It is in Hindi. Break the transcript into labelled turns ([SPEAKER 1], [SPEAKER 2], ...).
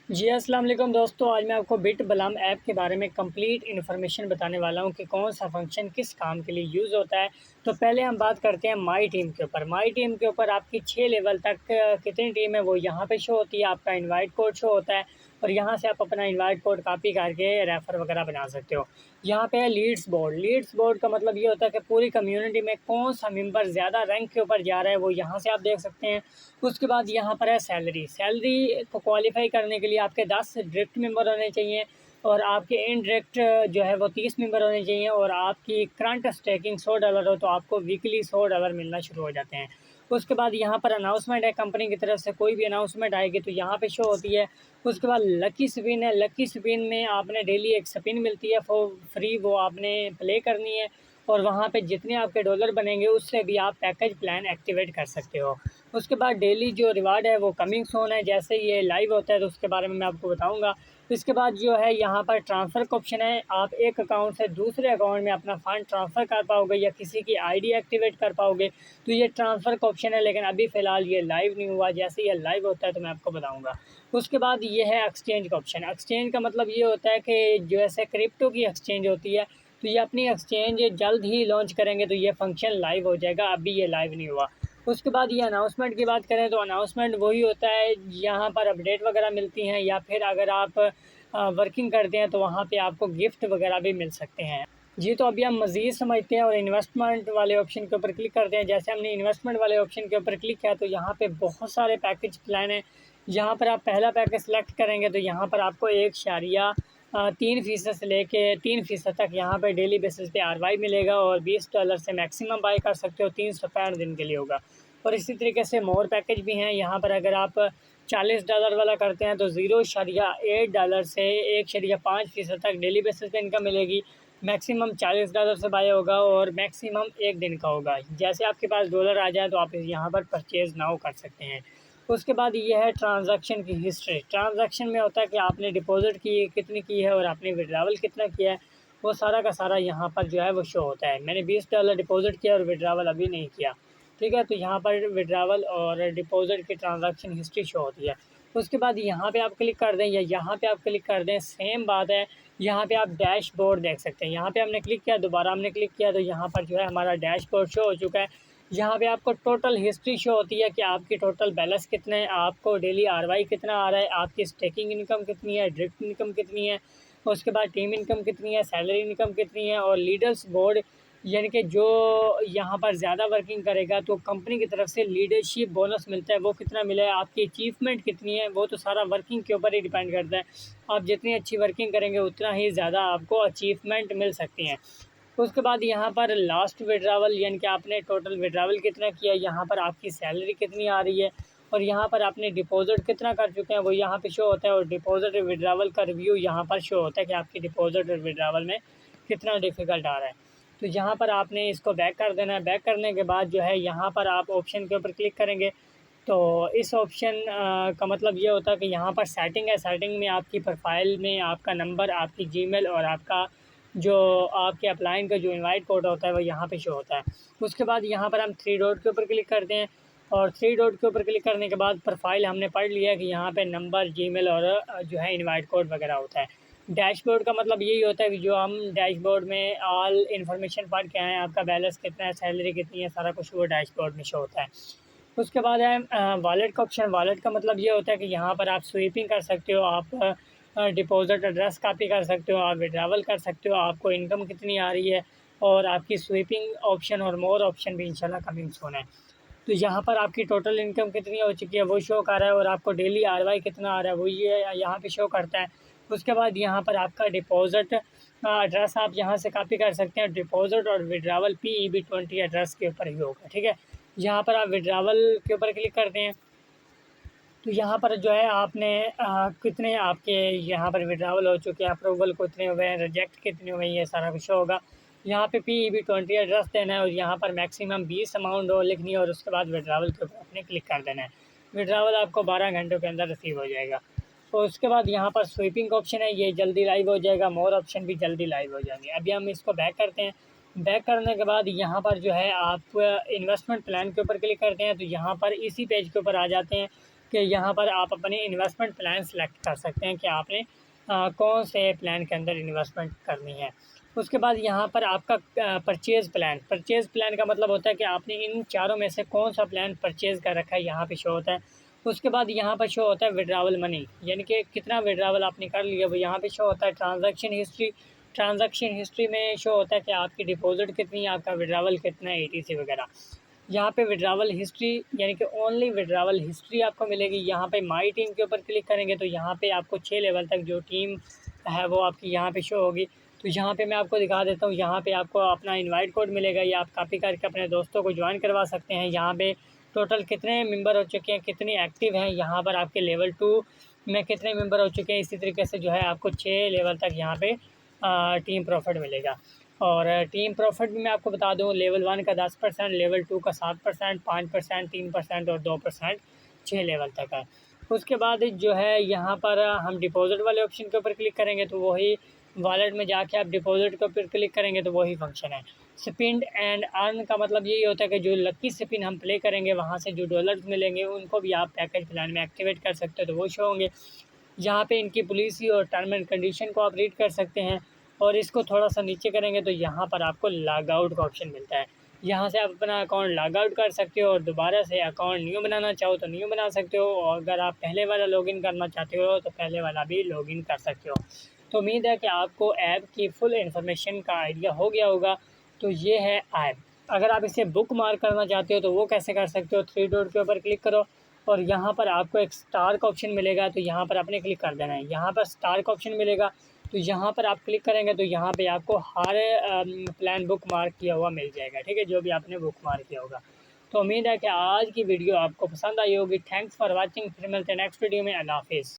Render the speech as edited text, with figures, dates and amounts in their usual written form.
[SPEAKER 1] जी अस्सलाम वालेकुम दोस्तों। आज मैं आपको बिट बलाम ऐप के बारे में कंप्लीट इन्फॉर्मेशन बताने वाला हूँ कि कौन सा फंक्शन किस काम के लिए यूज़ होता है। तो पहले हम बात करते हैं माई टीम के ऊपर। माई टीम के ऊपर आपकी 6 लेवल तक कितनी टीम है वो यहाँ पे शो होती है। आपका इनवाइट कोड शो होता है और यहाँ से आप अपना इनवाइट कोड कॉपी करके रेफ़र वगैरह बना सकते हो। यहाँ पे है लीड्स बोर्ड। लीड्स बोर्ड का मतलब ये होता है कि पूरी कम्युनिटी में कौन सा मेंबर ज़्यादा रैंक के ऊपर जा रहा है वो यहाँ से आप देख सकते हैं। उसके बाद यहाँ पर है सैलरी। सैलरी को क्वालिफ़ाई करने के लिए आपके 10 डायरेक्ट मेंबर होने चाहिए और आपके इनडायरेक्ट जो है वो 30 मेंबर होने चाहिए और आपकी करंट स्टेकिंग $100 हो तो आपको वीकली $100 मिलना शुरू हो जाते हैं। उसके बाद यहाँ पर अनाउंसमेंट है, कंपनी की तरफ से कोई भी अनाउंसमेंट आएगी तो यहाँ पे शो होती है। उसके बाद लकी स्पिन है। लकी स्पिन में आपने डेली एक स्पिन मिलती है फॉर फ्री, वो आपने प्ले करनी है और वहाँ पे जितने आपके डॉलर बनेंगे उससे भी आप पैकेज प्लान एक्टिवेट कर सकते हो। उसके बाद डेली जो रिवार्ड है वो कमिंग सून है। जैसे ये लाइव होता है तो उसके बारे में मैं आपको बताऊंगा। इसके बाद जो है यहाँ पर ट्रांसफ़र का ऑप्शन है। आप एक अकाउंट से दूसरे अकाउंट में अपना फ़ंड ट्रांसफ़र कर पाओगे या किसी की आईडी एक्टिवेट कर पाओगे। तो ये ट्रांसफ़र का ऑप्शन है, लेकिन अभी फ़िलहाल ये लाइव नहीं हुआ। जैसे ये लाइव होता है तो मैं आपको बताऊँगा। उसके बाद ये है एक्सचेंज का ऑप्शन। एक्सचेंज का मतलब ये होता है कि जैसे क्रिप्टो की एक्सचेंज होती है तो ये अपनी एक्सचेंज जल्द ही लॉन्च करेंगे तो ये फंक्शन लाइव हो जाएगा। अभी ये लाइव नहीं हुआ। उसके बाद ये अनाउंसमेंट की बात करें तो अनाउंसमेंट वही होता है यहाँ पर अपडेट वगैरह मिलती हैं या फिर अगर आप वर्किंग करते हैं तो वहाँ पे आपको गिफ्ट वगैरह भी मिल सकते हैं। जी, तो अभी हम मज़ीद समझते हैं और इन्वेस्टमेंट वाले ऑप्शन के ऊपर क्लिक करते हैं। जैसे हमने इन्वेस्टमेंट वाले ऑप्शन के ऊपर क्लिक किया तो यहाँ पे बहुत सारे पैकेज प्लान हैं। यहाँ पर आप पहला पैकेज सेलेक्ट करेंगे तो यहाँ पर आपको 1.3% से लेके 3% तक यहाँ पे डेली बेसिस पे RY मिलेगा और $20 से मैक्सिमम बाय कर सकते हो। 365 दिन के लिए होगा। और इसी तरीके से मोर पैकेज भी हैं। यहाँ पर अगर आप $40 वाला करते हैं तो $0.8 से 1.5% तक डेली बेसिस पे इनकम मिलेगी। मैक्सिमम $40 से बाय होगा और मैक्सिमम 1 दिन का होगा। जैसे आपके पास डॉलर आ जाए तो आप यहाँ पर परचेज़ नाउ कर सकते हैं। उसके बाद ये है ट्रांज़ैक्शन की हिस्ट्री। ट्रांज़ैक्शन में होता है कि आपने डिपॉज़िट की कितनी की है और आपने विड्रॉवल कितना किया है, वो सारा का सारा यहाँ पर जो है वो शो होता है। मैंने $20 डिपॉज़िट किया और विड्रॉवल अभी नहीं किया, ठीक है? तो यहाँ पर विड्रॉवल और डिपॉज़िट की ट्रांज़ैक्शन हिस्ट्री शो होती है। उसके बाद यहाँ पे आप क्लिक कर दें या यहाँ पे आप क्लिक कर दें, सेम बात है। यहाँ पे आप डैशबोर्ड देख सकते हैं। यहाँ पे हमने क्लिक किया, दोबारा हमने क्लिक किया तो यहाँ पर जो है हमारा डैशबोर्ड शो हो चुका है। यहाँ पे आपको टोटल हिस्ट्री शो होती है कि आपकी टोटल बैलेंस कितने हैं, आपको डेली RY कितना आ रहा है, आपकी स्टेकिंग इनकम कितनी है, ड्रिफ्ट इनकम कितनी है, उसके बाद टीम इनकम कितनी है, सैलरी इनकम कितनी है और लीडर्स बोर्ड यानी कि जो यहाँ पर ज़्यादा वर्किंग करेगा तो कंपनी की तरफ से लीडरशिप बोनस मिलता है, वो कितना मिला है, आपकी अचीवमेंट कितनी है, वो तो सारा वर्किंग के ऊपर ही डिपेंड करता है। आप जितनी अच्छी वर्किंग करेंगे उतना ही ज़्यादा आपको अचीवमेंट मिल सकती हैं। उसके बाद यहाँ पर लास्ट विड्रॉवल यानी कि आपने टोटल विड्रॉवल कितना किया, यहाँ पर आपकी सैलरी कितनी आ रही है और यहाँ पर आपने डिपॉज़िट कितना कर चुके हैं वो यहाँ पे शो होता है और डिपॉज़िट और विड्रॉवल का रिव्यू यहाँ पर शो होता है कि आपकी डिपॉज़िट और विड्रॉवल में कितना डिफ़िकल्ट आ रहा है। तो यहाँ पर आपने इसको बैक कर देना है। बैक करने के बाद जो है यहाँ पर आप ऑप्शन के ऊपर क्लिक करेंगे तो इस ऑप्शन का मतलब ये होता है कि यहाँ पर सेटिंग है। सेटिंग में आपकी प्रोफाइल में आपका नंबर, आपकी जीमेल और आपका जो आपके अपलाइन का जो इनवाइट कोड होता है वो यहाँ पे शो होता है। उसके बाद यहाँ पर हम 3 डॉट के ऊपर क्लिक करते हैं और 3 डॉट के ऊपर क्लिक करने के बाद प्रोफाइल हमने पढ़ लिया कि यहाँ पे नंबर, जीमेल और जो है इनवाइट कोड वगैरह होता है। डैशबोर्ड का मतलब यही होता है कि जो हम डैशबोर्ड में ऑल इन्फॉर्मेशन पढ़ के आए हैं, आपका बैलेंस कितना है, सैलरी कितनी है, सारा कुछ वो डैशबोर्ड में शो होता है। उसके बाद है वॉलेट का ऑप्शन। वॉलेट का मतलब ये होता है कि यहाँ पर आप स्वीपिंग कर सकते हो, आप डिपॉज़िट एड्रेस कॉपी कर सकते हो, आप विड्रॉवल कर सकते हो, आपको इनकम कितनी आ रही है और आपकी स्वीपिंग ऑप्शन और मोर ऑप्शन भी इंशाल्लाह कमिंग सून है। तो यहाँ पर आपकी टोटल इनकम कितनी हो चुकी है वो शो कर रहा है और आपको डेली RY कितना आ रहा है वो ये यहाँ पे शो करता है। उसके बाद यहाँ पर आपका डिपॉज़िट एड्रेस आप यहाँ से कॉपी कर सकते हैं। डिपॉज़िट और विड्रॉवल PEB20 एड्रेस के ऊपर ही होगा, ठीक है? यहाँ पर आप विड्रॉवल के ऊपर क्लिक करते हैं तो यहाँ पर जो है आपने कितने आपके यहाँ पर विड्रॉवल हो चुके हैं, अप्रूवल कितने हुए हैं, रिजेक्ट कितने हुए हैं, ये सारा कुछ होगा। यहाँ पे PEB20 एड्रेस देना है और यहाँ पर मैक्सिमम 20 अमाउंट हो लिखनी है और उसके बाद विड्रॉवल के ऊपर आपने क्लिक कर देना है। विड्रॉवल आपको 12 घंटों के अंदर रिसीव हो जाएगा। तो उसके बाद यहाँ पर स्वीपिंग का ऑप्शन है, ये जल्दी लाइव हो जाएगा, मोर ऑप्शन भी जल्दी लाइव हो जाएंगे। अभी हम इसको बैक करते हैं। बैक करने के बाद यहाँ पर जो है आप इन्वेस्टमेंट प्लान के ऊपर क्लिक करते हैं तो यहाँ पर इसी पेज के ऊपर आ जाते हैं कि यहाँ पर आप अपनी इन्वेस्टमेंट प्लान सेलेक्ट कर सकते हैं कि आपने कौन से प्लान के अंदर इन्वेस्टमेंट करनी है। उसके बाद यहाँ पर आपका परचेज़ प्लान का मतलब होता है कि आपने इन चारों में से कौन सा प्लान परचेज़ कर रखा है, यहाँ पे शो होता है। उसके बाद यहाँ पर शो होता है विड्रावल मनी, यानी कि कितना विड्रावल आपने कर लिया वो यहाँ पे शो होता है। ट्रांजैक्शन हिस्ट्री में शो होता है कि आपकी डिपॉजिट कितनी है, आपका विड्रावल कितना है, ETC वगैरह। यहाँ पे विड्रावल हिस्ट्री यानी कि ओनली विड्रावल हिस्ट्री आपको मिलेगी। यहाँ पे माई टीम के ऊपर क्लिक करेंगे तो यहाँ पे आपको 6 लेवल तक जो टीम है वो आपकी यहाँ पे शो होगी। तो यहाँ पे मैं आपको दिखा देता हूँ, यहाँ पे आपको अपना इनवाइट कोड मिलेगा, या आप कॉपी करके अपने दोस्तों को ज्वाइन करवा सकते हैं। यहाँ पे टोटल कितने मेंबर हो चुके हैं, कितनी एक्टिव हैं, यहाँ पर आपके लेवल 2 में कितने मेंबर हो चुके हैं। इसी तरीके से जो है आपको 6 लेवल तक यहाँ पे टीम प्रॉफिट मिलेगा। और टीम प्रॉफिट भी मैं आपको बता दूं, लेवल 1 का 10%, लेवल 2 का 7%, 5%, 3% और 2% 6 लेवल तक है। उसके बाद जो है यहाँ पर हम डिपॉजिट वाले ऑप्शन के ऊपर क्लिक करेंगे तो वही वॉलेट में जाके आप डिपॉजिट के ऊपर क्लिक करेंगे तो वही फंक्शन है। स्पिन एंड अर्न का मतलब यही होता है कि जो लकी स्पिन हम प्ले करेंगे वहाँ से जो डॉलर्स मिलेंगे उनको भी आप पैकेज प्लान में एक्टिवेट कर सकते हो, तो वो शो होंगे। यहाँ पे इनकी पॉलिसी और टर्म एंड कंडीशन को आप रीड कर सकते हैं। और इसको थोड़ा सा नीचे करेंगे तो यहाँ पर आपको लॉग आउट का ऑप्शन मिलता है। यहाँ से आप अपना अकाउंट लॉग आउट कर सकते हो और दोबारा से अकाउंट न्यू बनाना चाहो तो न्यू बना सकते हो, और अगर आप पहले वाला लॉगिन करना चाहते हो तो पहले वाला भी लॉगिन कर सकते हो। तो उम्मीद है कि आपको ऐप की फुल इन्फॉर्मेशन का आइडिया हो गया होगा। तो ये है ऐप। अगर आप इसे बुक मार्क करना चाहते हो तो वो कैसे कर सकते हो, 3 डॉट के ऊपर क्लिक करो और यहाँ पर आपको एक स्टार का ऑप्शन मिलेगा, तो यहाँ पर आपने क्लिक कर देना है। यहाँ पर स्टार का ऑप्शन मिलेगा तो यहाँ पर आप क्लिक करेंगे तो यहाँ पे आपको हर प्लान बुक मार्क किया हुआ मिल जाएगा, ठीक है, जो भी आपने बुक मार्क किया होगा। तो उम्मीद है कि आज की वीडियो आपको पसंद आई होगी। Thanks for watching. फिर मिलते हैं नेक्स्ट वीडियो में। अल्लाह हाफिज़।